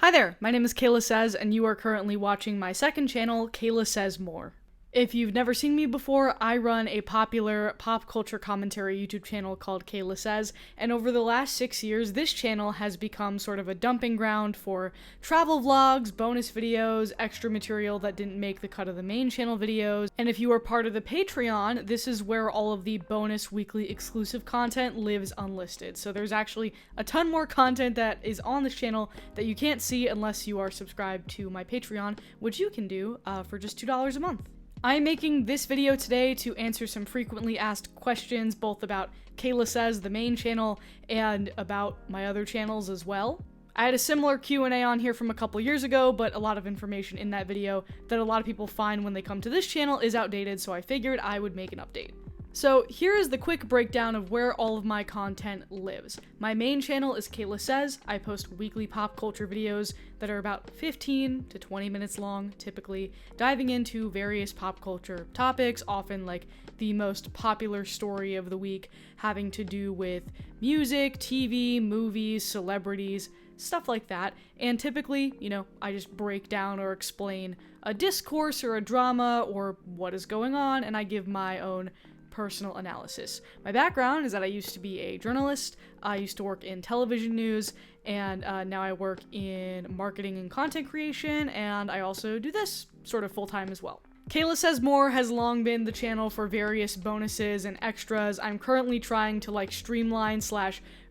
Hi there, my name is Kayla Says, and you are currently watching my second channel, Kayla Says More. If you've never seen me before, I run a popular pop culture commentary YouTube channel called Kayla Says, and over the last 6 years, this channel has become sort of a dumping ground for travel vlogs, bonus videos, extra material that didn't make the cut of the main channel videos, and if you are part of the Patreon, this is where all of the bonus weekly exclusive content lives unlisted. So there's actually a ton more content that is on this channel that you can't see unless you are subscribed to my Patreon, which you can do for just $2 a month. I'm making this video today to answer some frequently asked questions, both about Kayla Says, the main channel, and about my other channels as well. I had a similar Q&A on here from a couple years ago, but a lot of information in that video that a lot of people find when they come to this channel is outdated, so I figured I would make an update. So here is the quick breakdown of where all of my content lives. My main channel is Kayla Says. I post weekly pop culture videos that are about 15 to 20 minutes long, typically, diving into various pop culture topics, often like the most popular story of the week, having to do with music, TV, movies, celebrities, stuff like that. And typically, I just break down or explain a discourse or a drama or what is going on, and I give my own personal analysis. My background is that I used to be a journalist. I used to work in television news, and now I work in marketing and content creation, and I also do this sort of full-time as well. Kayla Says More has long been the channel for various bonuses and extras. I'm currently trying to streamline /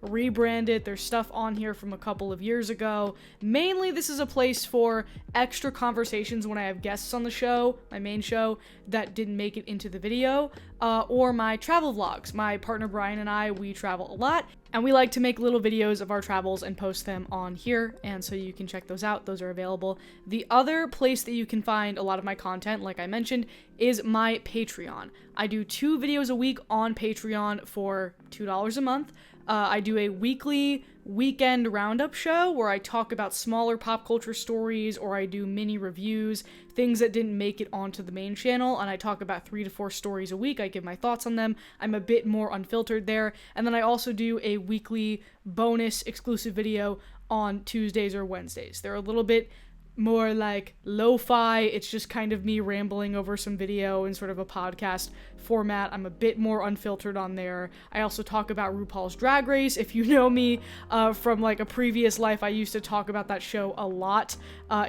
rebrand it. There's stuff on here from a couple of years ago. Mainly this is a place for extra conversations when I have guests on the show, my main show, that didn't make it into the video, or my travel vlogs. My partner Brian and I, we travel a lot, and we like to make little videos of our travels and post them on here, and so you can check those out. Those are available. The other place that you can find a lot of my content, like I mentioned, is my Patreon. I do 2 videos a week on Patreon for $2 a month. I do a weekly weekend roundup show where I talk about smaller pop culture stories, or I do mini reviews, things that didn't make it onto the main channel, and I talk about 3 to 4 stories a week. I give my thoughts on them. I'm a bit more unfiltered there. And then I also do a weekly bonus exclusive video on Tuesdays or Wednesdays. They're a little bit more like lo-fi. It's just kind of me rambling over some video in sort of a podcast format. I'm a bit more unfiltered on there. I also talk about RuPaul's Drag Race. If you know me from a previous life, I used to talk about that show a lot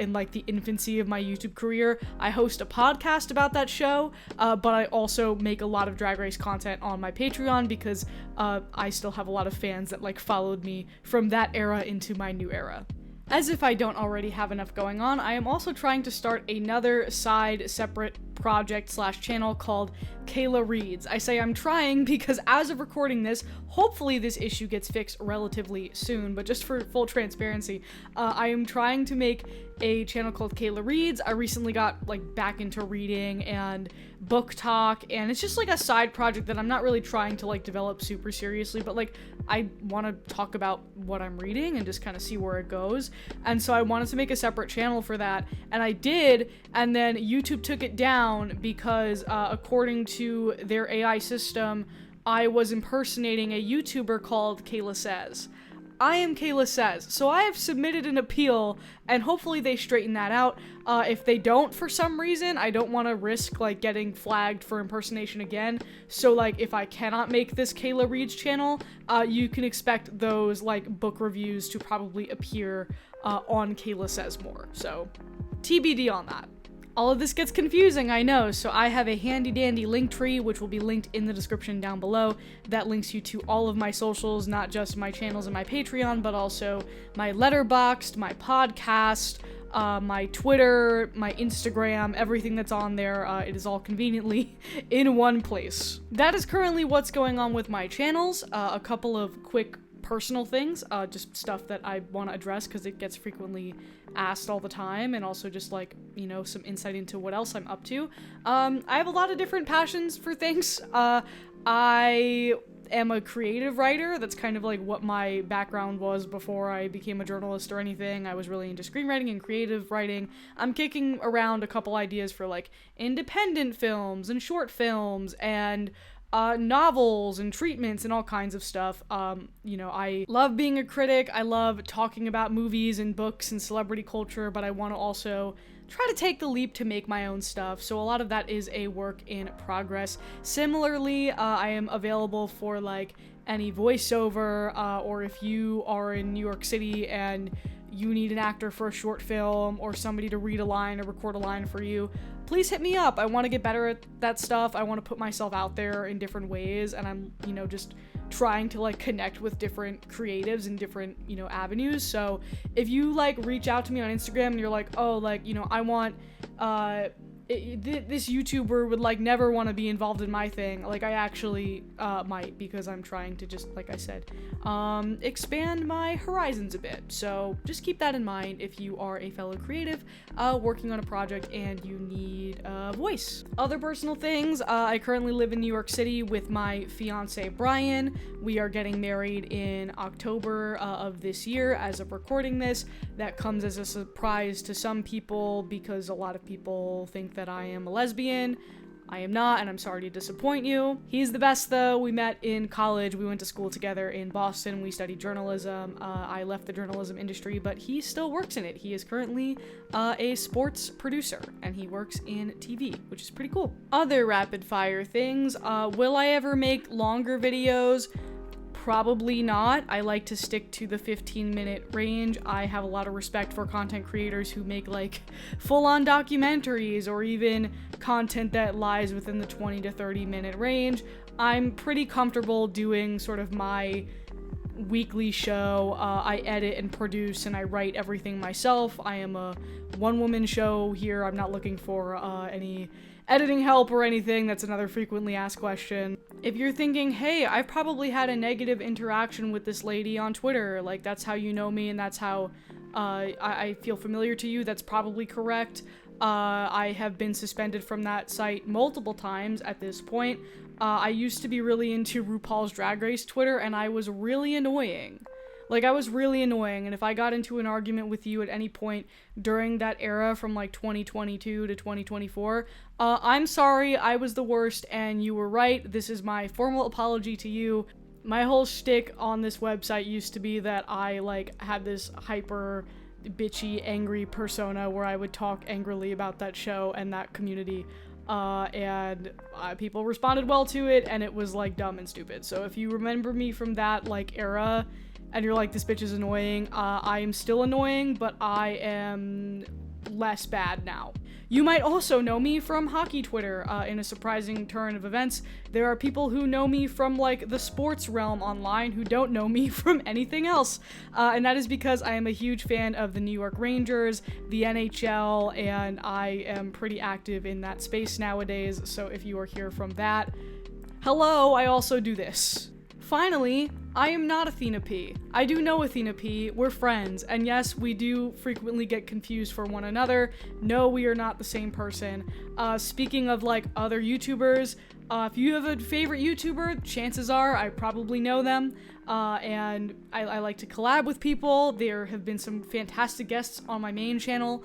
in the infancy of my YouTube career. I host a podcast about that show, but I also make a lot of Drag Race content on my Patreon because I still have a lot of fans that followed me from that era into my new era. As if I don't already have enough going on, I am also trying to start another side separate project / channel called Kayla Reads. I say I'm trying because as of recording this, hopefully this issue gets fixed relatively soon, but just for full transparency, I am trying to make a channel called Kayla Reads. I recently got back into reading and book talk, and it's just a side project that I'm not really trying to develop super seriously, but I want to talk about what I'm reading and just kind of see where it goes. And so I wanted to make a separate channel for that, and I did, and then YouTube took it down because according to their AI system, I was impersonating a YouTuber called Kayla Says. I am Kayla Says, so I have submitted an appeal, and hopefully they straighten that out. If they don't for some reason, I don't want to risk getting flagged for impersonation again. So if I cannot make this Kayla Reads channel, you can expect those book reviews to probably appear on Kayla Says More. So TBD on that. All of this gets confusing, I know, so I have a handy-dandy link tree, which will be linked in the description down below, that links you to all of my socials, not just my channels and my Patreon, but also my Letterboxd, my podcast, my Twitter, my Instagram, everything that's on there. It is all conveniently in one place. That is currently what's going on with my channels. A couple of quick personal things, just stuff that I want to address because it gets frequently asked all the time, and also just some insight into what else I'm up to. I have a lot of different passions for things. I am a creative writer. That's kind of what my background was before I became a journalist or anything. I was really into screenwriting and creative writing. I'm kicking around a couple ideas for independent films and short films and novels and treatments and all kinds of stuff. I love being a critic. I love talking about movies and books and celebrity culture, but I want to also try to take the leap to make my own stuff. So a lot of that is a work in progress. Similarly, I am available for like any voiceover, or if you are in New York City and you need an actor for a short film or somebody to read a line or record a line for you, please hit me up. I want to get better at that stuff. I want to put myself out there in different ways, and I'm, just trying to like connect with different creatives in different, avenues. So if you like reach out to me on Instagram and you're like, oh, like, I want, this YouTuber would like never want to be involved in my thing, like I actually might, because I'm trying to just, like I said, expand my horizons a bit. So just keep that in mind if you are a fellow creative working on a project and you need a voice. Other personal things, I currently live in New York City with my fiance Brian. We are getting married in October of this year as of recording this. That comes as a surprise to some people because a lot of people think that I am a lesbian. I am not, and I'm sorry to disappoint you. He's the best, though. We met in college. We went to school together in Boston. We studied journalism. I left the journalism industry, but he still works in it. He is currently a sports producer, and he works in TV, which is pretty cool. Other rapid-fire things. Will I ever make longer videos? Probably not. I like to stick to the 15-minute range. I have a lot of respect for content creators who make like full-on documentaries or even content that lies within the 20 to 30-minute range. I'm pretty comfortable doing sort of my weekly show. I edit and produce and I write everything myself. I am a one-woman show here. I'm not looking for any editing help or anything. That's another frequently asked question. If you're thinking, hey, I've probably had a negative interaction with this lady on Twitter, like that's how you know me and that's how I feel familiar to you, that's probably correct. I have been suspended from that site multiple times at this point. I used to be really into RuPaul's Drag Race Twitter, and I was really annoying. Like, I was really annoying, and if I got into an argument with you at any point during that era from, like, 2022 to 2024, I'm sorry, I was the worst, and you were right. This is my formal apology to you. My whole shtick on this website used to be that I, like, had this hyper bitchy, angry persona where I would talk angrily about that show and that community, and people responded well to it, and it was, like, dumb and stupid. So if you remember me from that, like, era, and you're like, this bitch is annoying, I am still annoying, but I am less bad now. You might also know me from hockey Twitter. In a surprising turn of events, there are people who know me from, like, the sports realm online who don't know me from anything else. And that is because I am a huge fan of the New York Rangers, the NHL, and I am pretty active in that space nowadays. So if you are here from that, hello, I also do this. Finally, I am not Athena P. I do know Athena P. We're friends, and yes, we do frequently get confused for one another. No, we are not the same person. Speaking of, like, other YouTubers, if you have a favorite YouTuber, chances are I probably know them, and I like to collab with people. There have been some fantastic guests on my main channel,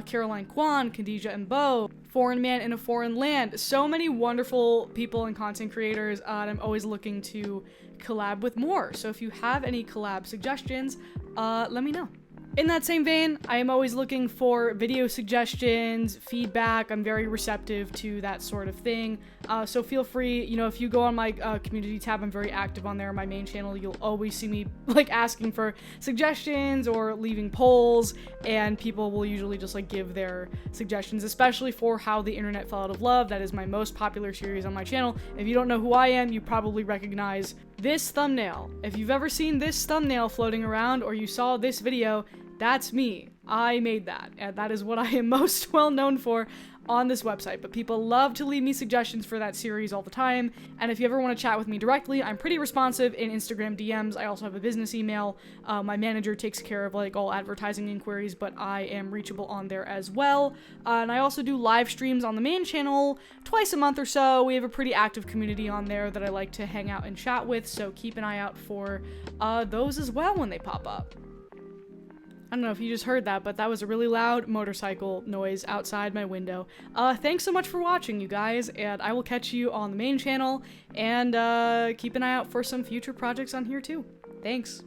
Caroline Kwan, Khadija and Bo, Foreign Man in a Foreign Land. So many wonderful people and content creators, and I'm always looking to collab with more. So if you have any collab suggestions, let me know. In that same vein, I am always looking for video suggestions, feedback. I'm very receptive to that sort of thing. So feel free, if you go on my community tab, I'm very active on there. My main channel, you'll always see me like asking for suggestions or leaving polls, and people will usually just like give their suggestions, especially for How the Internet Fell Out of Love. That is my most popular series on my channel. If you don't know who I am, you probably recognize this thumbnail. If you've ever seen this thumbnail floating around or you saw this video, that's me. I made that, and that is what I am most well known for on this website. But people love to leave me suggestions for that series all the time, and if you ever want to chat with me directly, I'm pretty responsive in Instagram DMs. I also have a business email. My manager takes care of like all advertising inquiries, but I am reachable on there as well. And I also do live streams on the main channel twice a month or so. We have a pretty active community on there that I like to hang out and chat with, so keep an eye out for those as well when they pop up. I don't know if you just heard that, but that was a really loud motorcycle noise outside my window. Thanks so much for watching, you guys, and I will catch you on the main channel, and keep an eye out for some future projects on here too. Thanks.